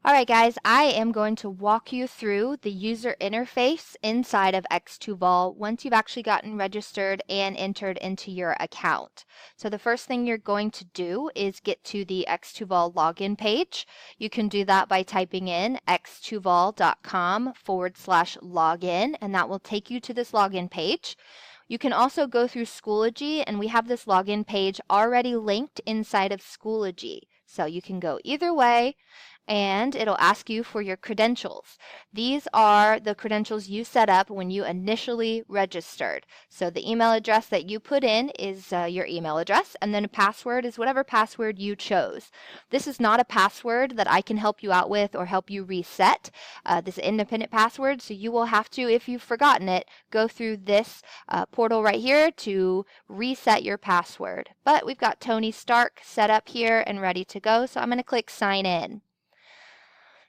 Alright guys, I am going to walk you through the user interface inside of x2vol once you've actually gotten registered and entered into your account. So the first thing you're going to do is get to the x2vol login page. You can do that by typing in x2vol.com/login, and that will take you to this login page. You can also go through Schoology, and we have this login page already linked inside of Schoology. So you can go either way, and it'll ask you for your credentials. These are the credentials you set up when you initially registered. So the email address that you put in is your email address, and then a password is whatever password you chose. This is not a password that I can help you out with or help you reset. This is independent password, so you will have to, if you've forgotten it, go through this portal right here to reset your password. But we've got Tony Stark set up here and ready to go, so I'm going to click sign in.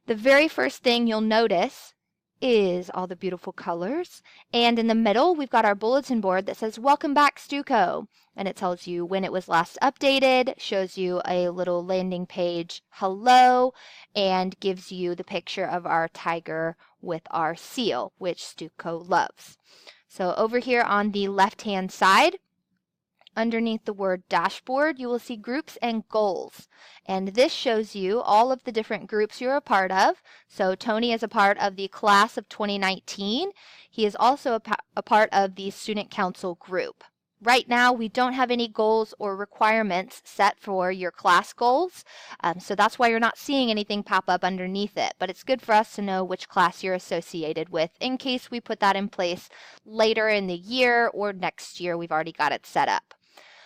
The very first thing you'll notice is all the beautiful colors, and in the middle we've got our bulletin board that says welcome back Stuco, and it tells you when it was last updated, shows you a little landing page hello, and gives you the picture of our tiger with our seal, which Stuco loves. So over here on the left hand side, underneath the word dashboard, you will see groups and goals. And this shows you all of the different groups you're a part of. So Tony is a part of the class of 2019. He is also a part of the student council group. Right now, we don't have any goals or requirements set for your class goals. So that's why you're not seeing anything pop up underneath it. But it's good for us to know which class you're associated with in case we put that in place later in the year or next year. We've already got it set up.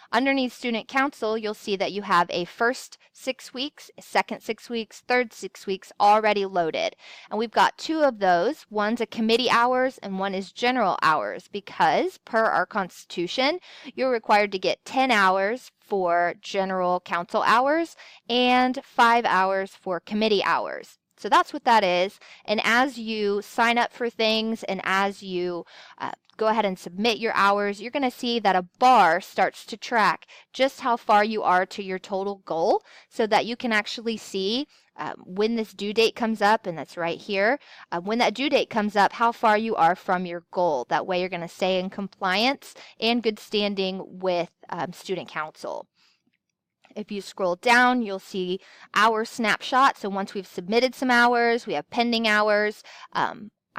Underneath Student Council, you'll see that you have a first 6 weeks, second 6 weeks, third 6 weeks already loaded. And we've got two of those. One's a committee hours and one is general hours because per our Constitution, you're required to get 10 hours for general council hours and 5 hours for committee hours. So that's what that is. And as you sign up for things and as you go ahead and submit your hours, you're going to see that a bar starts to track just how far you are to your total goal so that you can actually see when this due date comes up, and that's right here, when that due date comes up, how far you are from your goal. That way you're going to stay in compliance and good standing with student council. If you scroll down, you'll see hour snapshot. So once we've submitted some hours, we have pending hours.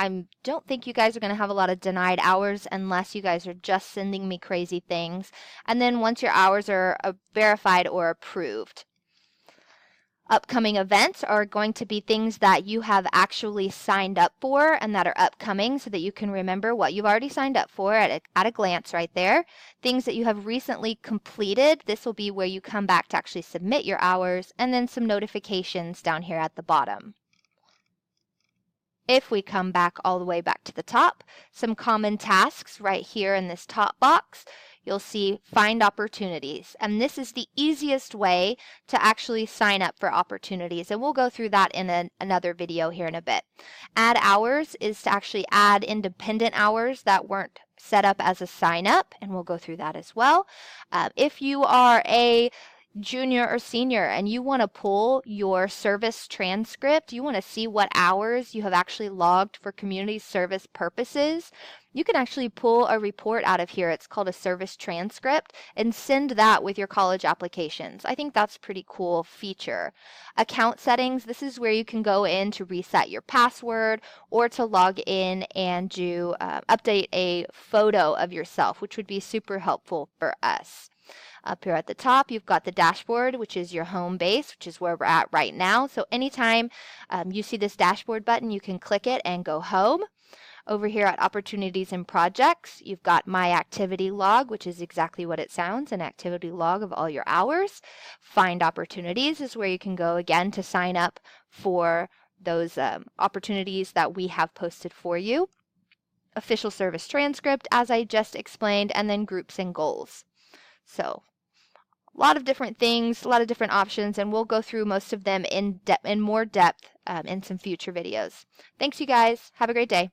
I don't think you guys are going to have a lot of denied hours unless you guys are just sending me crazy things. And then once your hours are verified or approved. Upcoming events are going to be things that you have actually signed up for and that are upcoming so that you can remember what you've already signed up for at a glance right there. Things that you have recently completed, this will be where you come back to actually submit your hours, and then some notifications down here at the bottom. If we come back all the way back to the top, some common tasks right here in this top box, you'll see find opportunities. And this is the easiest way to actually sign up for opportunities. And we'll go through that in another video here in a bit. Add hours is to actually add independent hours that weren't set up as a sign up. And we'll go through that as well. If you are a junior or senior and you want to pull your service transcript, you want to see what hours you have actually logged for community service purposes, you can actually pull a report out of here. It's called a service transcript, and send that with your college applications. I think that's a pretty cool feature. Account settings, this is where you can go in to reset your password or to log in and do update a photo of yourself, which would be super helpful for us. Up here at the top, you've got the dashboard, which is your home base, which is where we're at right now. So anytime you see this dashboard button, you can click it and go home. Over here at opportunities and projects, you've got my activity log, which is exactly what it sounds, an activity log of all your hours. Find opportunities is where you can go again to sign up for those opportunities that we have posted for you. Official service transcript, as I just explained, and then groups and goals. So a lot of different things, a lot of different options, and we'll go through most of them in more depth in some future videos. Thanks, you guys. Have a great day.